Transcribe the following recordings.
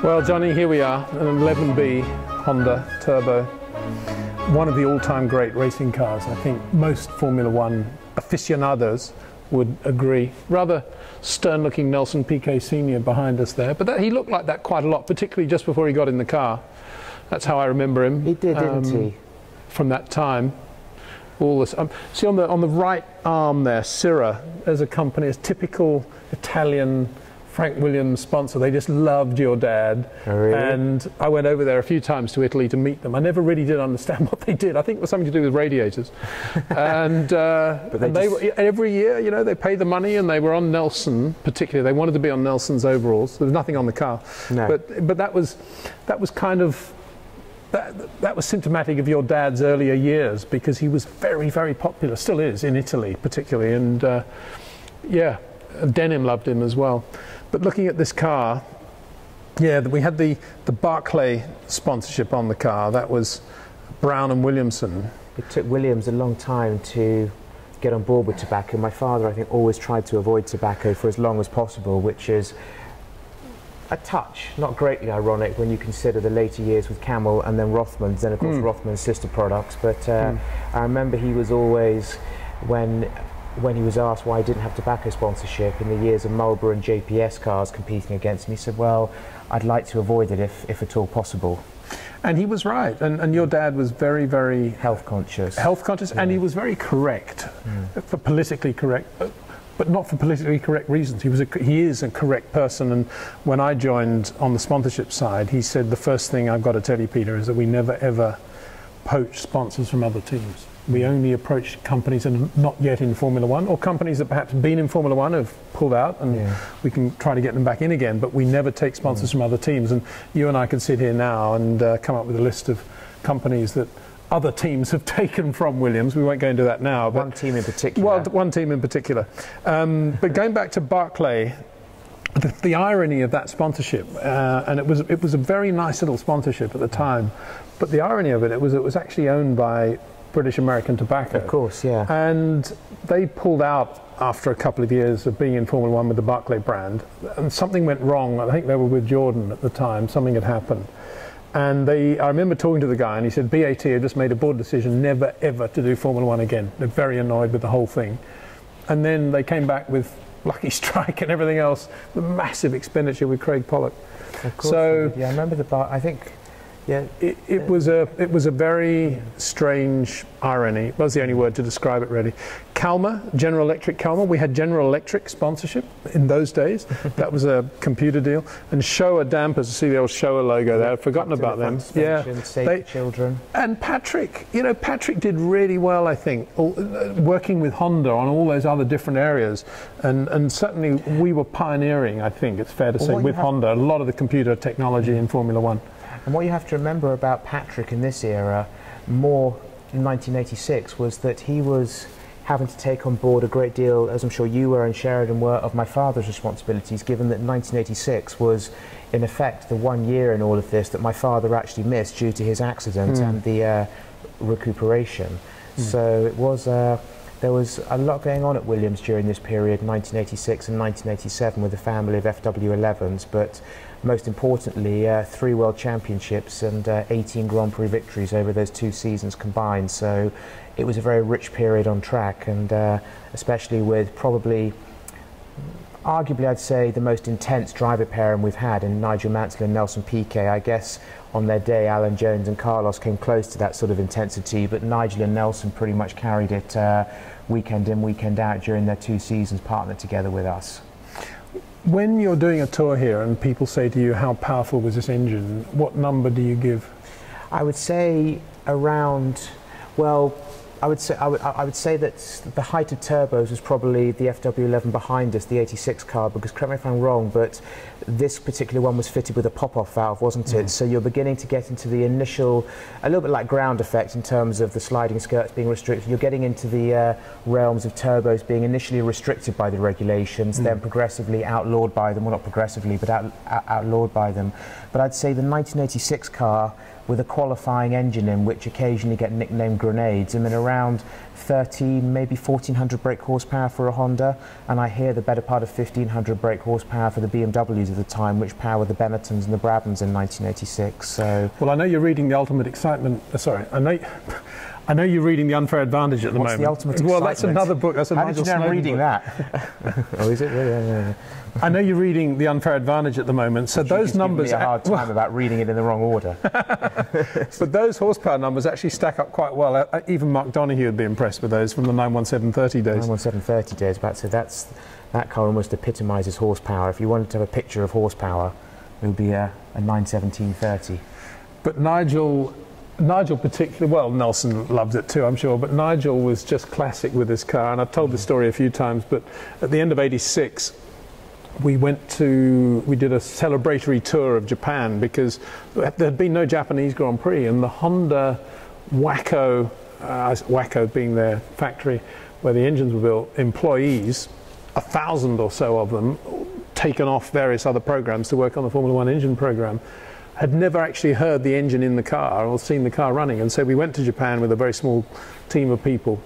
Well, Johnny, here we are, an 11B Honda Turbo, one of the all-time great racing cars. I think most Formula One aficionados would agree. Rather stern-looking Nelson Piquet Sr. behind us there, but he looked like that quite a lot, particularly just before he got in the car. That's how I remember him. He did, didn't he? From that time. All this. See on the right arm there, Syrah, as a company, a typical Italian Frank Williams sponsor. They just loved your dad. Oh, really? And I went over there a few times to Italy to meet them. I never really did understand what they did. I think it was something to do with radiators. And, they were, every year, you know, they paid the money and they were on Nelson, particularly. They wanted to be on Nelson's overalls. There was nothing on the car. No. But that was kind of, that was symptomatic of your dad's earlier years, because he was very, very popular, still is, in Italy particularly. And yeah, Denim loved him as well. But looking at this car, yeah, we had the Barclay sponsorship on the car. That was Brown and Williamson. It took Williams a long time to get on board with tobacco. My father, I think, always tried to avoid tobacco for as long as possible, which is a touch, not greatly ironic when you consider the later years with Camel and then Rothmans, then of course Rothman's sister products. But I remember he was always, when he was asked why he didn't have tobacco sponsorship in the years of Marlboro and JPS cars competing against him, he said, well, I'd like to avoid it if at all possible. And he was right. And your dad was very, very health conscious. Yeah. And he was very correct, for politically correct, but not for politically correct reasons. He is a correct person. And when I joined on the sponsorship side, he said, the first thing I've got to tell you, Peter, is that we never ever poach sponsors from other teams. We only approach companies that are not yet in Formula One, or companies that perhaps been in Formula One have pulled out, and we can try to get them back in again, but we never take sponsors from other teams. And you and I can sit here now and come up with a list of companies that other teams have taken from Williams. We won't go into that now. But one team in particular. Well, one team in particular. But going back to Barclay, the irony of that sponsorship, and it was a very nice little sponsorship at the time, but the irony of it was actually owned by British American Tobacco. Of course, yeah. And they pulled out after a couple of years of being in Formula One with the Barclay brand, and something went wrong. I think they were with Jordan at the time. Something had happened. And I remember talking to the guy, and he said BAT had just made a board decision never ever to do Formula One again. They're very annoyed with the whole thing. And then they came back with Lucky Strike and everything else, the massive expenditure with Craig Pollock. Of course, so yeah, I remember I think. Yeah, it was a very strange irony. That was the only word to describe it, really. Calmer, General Electric Calmer. We had General Electric sponsorship in those days. That was a computer deal. And Showa dampers. See the old Showa logo there. I've forgotten about them. Yeah, Save Children. And Patrick, you know, Patrick did really well, I think, working with Honda on all those other different areas. And certainly we were pioneering, I think it's fair to say, with Honda, a lot of the computer technology in Formula One. And what you have to remember about Patrick in this era, more in 1986, was that he was having to take on board a great deal, as I'm sure you were and Sheridan were, of my father's responsibilities, given that 1986 was, in effect, the 1 year in all of this that my father actually missed due to his accident and the recuperation. So it was, there was a lot going on at Williams during this period, 1986 and 1987, with a family of FW11s, but most importantly, 3 World Championships and 18 Grand Prix victories over those 2 seasons combined. So it was a very rich period on track, and especially with probably, arguably I'd say, the most intense driver pairing we've had in Nigel Mansell and Nelson Piquet. I guess on their day, Alan Jones and Carlos came close to that sort of intensity, but Nigel and Nelson pretty much carried it weekend in, weekend out during their 2 seasons partnered together with us. When you're doing a tour here and people say to you, how powerful was this engine, what number do you give? I would say around, well, I would say that the height of turbos was probably the FW11 behind us, the 86 car, because correct me if I'm wrong, but this particular one was fitted with a pop-off valve, wasn't it? So you're beginning to get into the initial, a little bit like ground effect in terms of the sliding skirts being restricted. You're getting into the realms of turbos being initially restricted by the regulations, then progressively outlawed by them, well not progressively, but outlawed by them. But I'd say the 1986 car with a qualifying engine in, which occasionally get nicknamed grenades. I mean, around 13, maybe 1400 brake horsepower for a Honda, and I hear the better part of 1500 brake horsepower for the BMWs of the time, which powered the Benettons and the Brabhams in 1986. So, well, I know you're reading The Ultimate Excitement. Sorry, I know you're reading The Unfair Advantage at the moment. What's The Ultimate Excitement? Well, that's another book. That's a How Nigel did you know I'm reading book. that? Oh, is it? Yeah. I know you're reading The Unfair Advantage at the moment, so those numbers... Give me a hard time about reading it in the wrong order. But those horsepower numbers actually stack up quite well. Even Mark Donoghue would be impressed with those from the 91730 days. 91730 days, but so that car almost epitomises horsepower. If you wanted to have a picture of horsepower, it would be a 91730. But Nigel particularly, well, Nelson loved it too, I'm sure, but Nigel was just classic with this car, and I've told this story a few times, but at the end of '86, we did a celebratory tour of Japan because there had been no Japanese Grand Prix, and the Honda Wacko, Wacko being their factory where the engines were built, employees, 1,000 or so of them, taken off various other programs to work on the Formula One engine program, had never actually heard the engine in the car or seen the car running. And so we went to Japan with a very small team of people,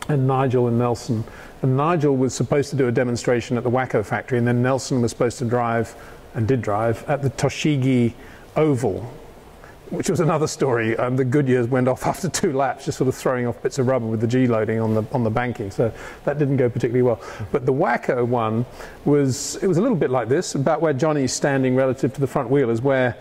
and Nigel and Nelson. And Nigel was supposed to do a demonstration at the Wacko factory, and then Nelson was supposed to drive, and did drive, at the Toshigi Oval, which was another story. The Goodyears went off after 2 laps, just sort of throwing off bits of rubber with the G loading on the banking. So that didn't go particularly well. But the Wacko one was a little bit like this. About where Johnny's standing relative to the front wheel is where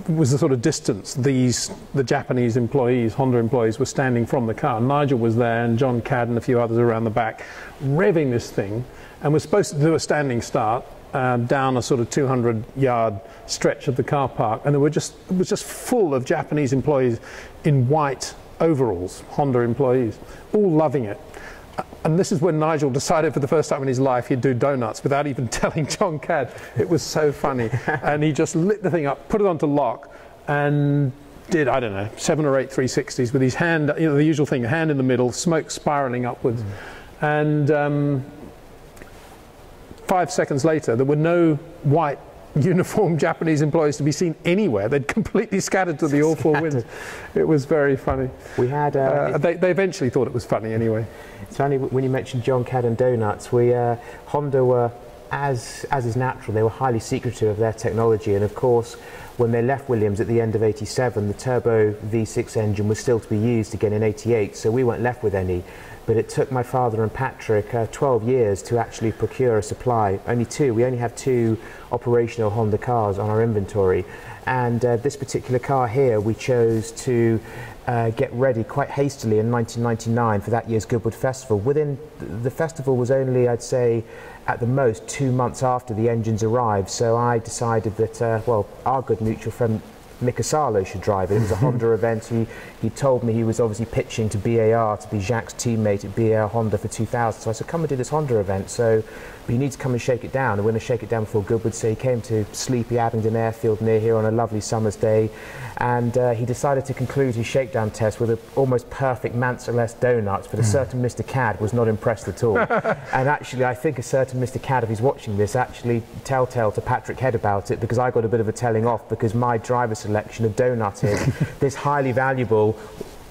was the sort of distance the Japanese employees, Honda employees, were standing from the car. Nigel was there, and John Cadd and a few others around the back, revving this thing, and was supposed to do a standing start down a sort of 200-yard stretch of the car park, and it was just full of Japanese employees in white overalls, Honda employees, all loving it. And this is when Nigel decided for the first time in his life he'd do donuts without even telling John Cadd. It was so funny. And he just lit the thing up, put it onto lock, and did, I don't know, 7 or 8 360s with his hand, the usual thing, hand in the middle, smoke spiraling upwards. And 5 seconds later, there were no white uniformed Japanese employees to be seen anywhere. They'd completely scattered to the all four winds. It was very funny. We had they eventually thought it was funny anyway. It's funny when you mentioned John Cadd and donuts. Honda were, as is natural, they were highly secretive of their technology, and of course when they left Williams at the end of '87, the turbo V6 engine was still to be used again in '88, so we weren't left with any. But it took my father and Patrick 12 years to actually procure a supply. We only have 2 operational Honda cars on our inventory. And this particular car here we chose to get ready quite hastily in 1999 for that year's Goodwood Festival. The festival was only, I'd say, at the most 2 months after the engines arrived. So I decided that, our good mutual friend Mick Asalo should drive it. It was a Honda event. He told me he was obviously pitching to BAR to be Jacques' teammate at BAR Honda for 2000. So I said, come and do this Honda event. But you need to come and shake it down. And we're going to shake it down before Goodwood. So he came to sleepy Abingdon Airfield near here on a lovely summer's day. And he decided to conclude his shakedown test with an almost perfect Mancelest donuts. But a certain Mr. Cadd was not impressed at all. And actually, I think a certain Mr. Cadd, if he's watching this, actually telltale to Patrick Head about it, because I got a bit of a telling off because my driver selection of donutted this highly valuable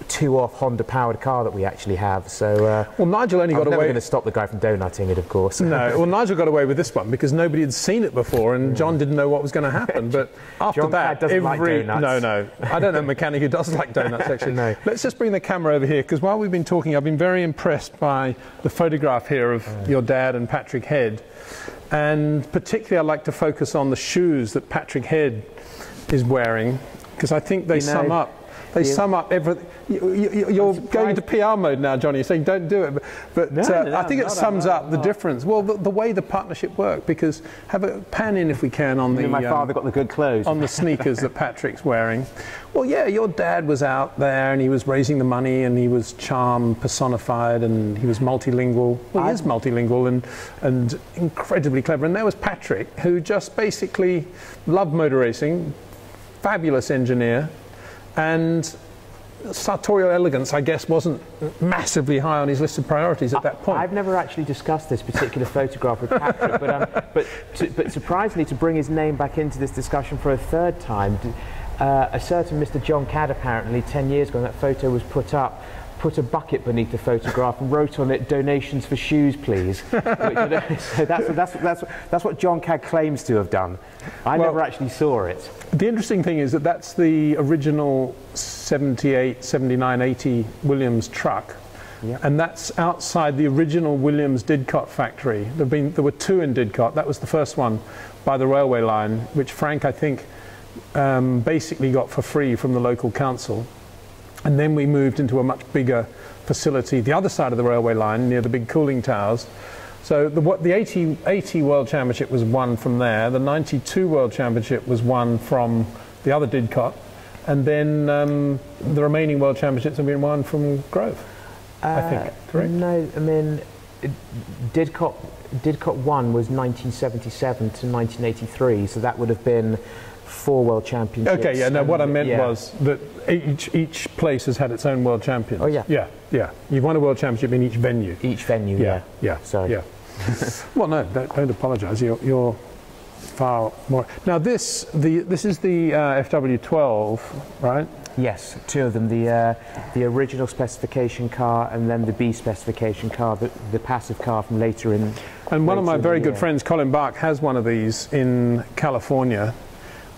2-off Honda powered car that we actually have. So well, Nigel only got away. I'm never going to stop the guy from donutting it, of course. No, well, Nigel got away with this one because nobody had seen it before, and John didn't know what was going to happen. But after John that, doesn't like donuts. No, I don't know a mechanic who does like donuts actually. No. Let's just bring the camera over here, because while we've been talking, I've been very impressed by the photograph here of your dad and Patrick Head, and particularly I'd like to focus on the shoes that Patrick Head is wearing, because I think they sum up. They sum up everything. You're going into PR mode now, Johnny. You're saying don't do it. But I think it sums up the difference. Well, the way the partnership worked, because have a pan in, if we can, on the... My father got the good clothes. On the sneakers that Patrick's wearing. Well, yeah, your dad was out there and he was raising the money and he was charm personified and he was multilingual. Well, he is multilingual and incredibly clever. And there was Patrick, who just basically loved motor racing, fabulous engineer, and sartorial elegance, I guess, wasn't massively high on his list of priorities at that point. I've never actually discussed this particular photograph with Patrick, but surprisingly, to bring his name back into this discussion for a third time, a certain Mr. John Cadd, apparently 10 years ago, when that photo was put up, put a bucket beneath the photograph and wrote on it, "Donations for shoes, please." Which, so that's what John Cadd claims to have done. I never actually saw it. The interesting thing is that that's the original 78, 79, 80 Williams truck. Yeah. And that's outside the original Williams Didcot factory. There were two in Didcot. That was the first one by the railway line, which Frank, I think, basically got for free from the local council. And then we moved into a much bigger facility, the other side of the railway line, near the big cooling towers. So the 80 World Championship was won from there. The 92 World Championship was won from the other Didcot. And then the remaining World Championships have been won from Grove, I think, correct? No, I mean, Didcot 1 was 1977 to 1983, so that would have been 4 World Championships. Okay, yeah, no, what I meant was that each place has had its own World Champions. Oh, yeah. Yeah. You've won a World Championship in each venue. Each venue, yeah. Sorry. Yeah. Well, no, don't apologise. You're far more. Now, this is the FW12, right? Yes, 2 of them. The original specification car and then the B specification car, the passive car from later in. And one of my very good friends, Colin Bach, has one of these in California.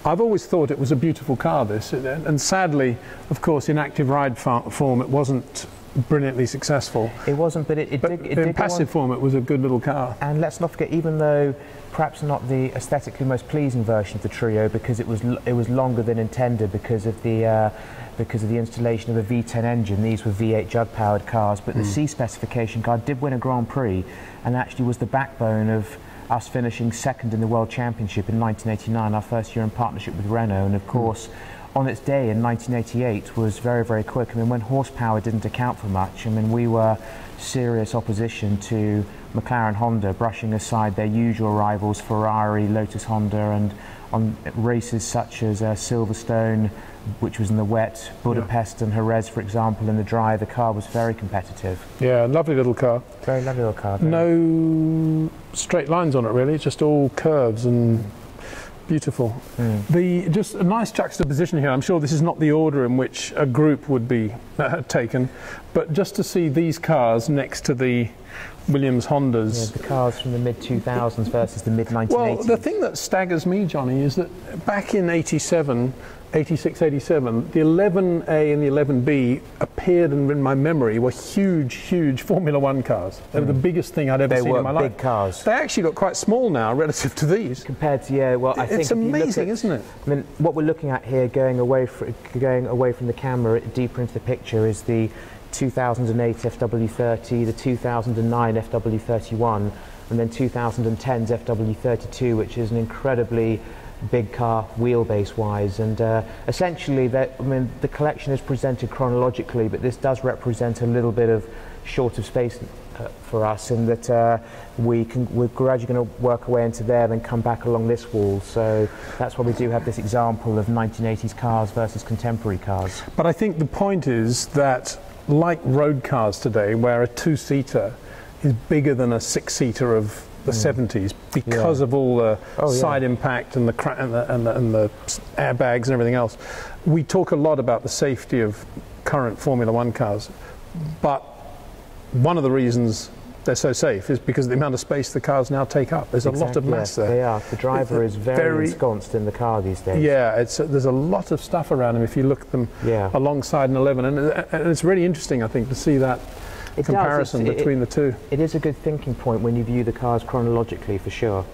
I've always thought it was a beautiful car, this, and sadly, of course, in active ride form, it wasn't brilliantly successful. It wasn't, but it did in passive form, it was a good little car. And let's not forget, even though perhaps not the aesthetically most pleasing version of the Trio, because it was longer than intended because of the installation of a V10 engine. These were V8 jug-powered cars, but the C specification car did win a Grand Prix, and actually was the backbone of us finishing second in the World Championship in 1989, our first year in partnership with Renault, and of course on its day in 1988 was very, very quick. I mean, when horsepower didn't account for much, I mean, we were serious opposition to McLaren Honda, brushing aside their usual rivals Ferrari, Lotus Honda, and on races such as Silverstone, which was in the wet, Budapest and Jerez, for example, in the dry, the car was very competitive. Yeah, lovely little car. Very lovely little car. No straight lines on it, really. It's just all curves and beautiful. Just a nice juxtaposition here. I'm sure this is not the order in which a group would be taken, but just to see these cars next to the Williams Hondas. Yeah, the cars from the mid-2000s versus the mid-1980s. Well, the thing that staggers me, Johnny, is that back in 86, 87, the 11A and the 11B appeared, and in my memory were huge Formula One cars. They were the biggest thing I'd ever seen in my life. They were big cars. They actually look quite small now relative to these. Compared to, yeah, well, I think it's amazing, isn't it? I mean, what we're looking at here, going away from the camera, deeper into the picture, is the 2008 FW30, the 2009 FW31, and then 2010's FW32, which is an incredibly big car wheelbase wise, and essentially the collection is presented chronologically, but this does represent a little bit of short of space for us, in that we're gradually going to work our way into there, then come back along this wall. So that's why we do have this example of 1980s cars versus contemporary cars. But I think the point is that, like road cars today, where a 2-seater is bigger than a 6-seater of the 70s because of all the side impact and the airbags and everything else. We talk a lot about the safety of current Formula One cars, but one of the reasons they're so safe is because of the amount of space the cars now take up. There's a lot of mass there. They are. The driver is very ensconced in the car these days. Yeah, there's a lot of stuff around him if you look at them alongside an 11, and it's really interesting, I think, to see that comparison between the two. It is a good thinking point when you view the cars chronologically, for sure.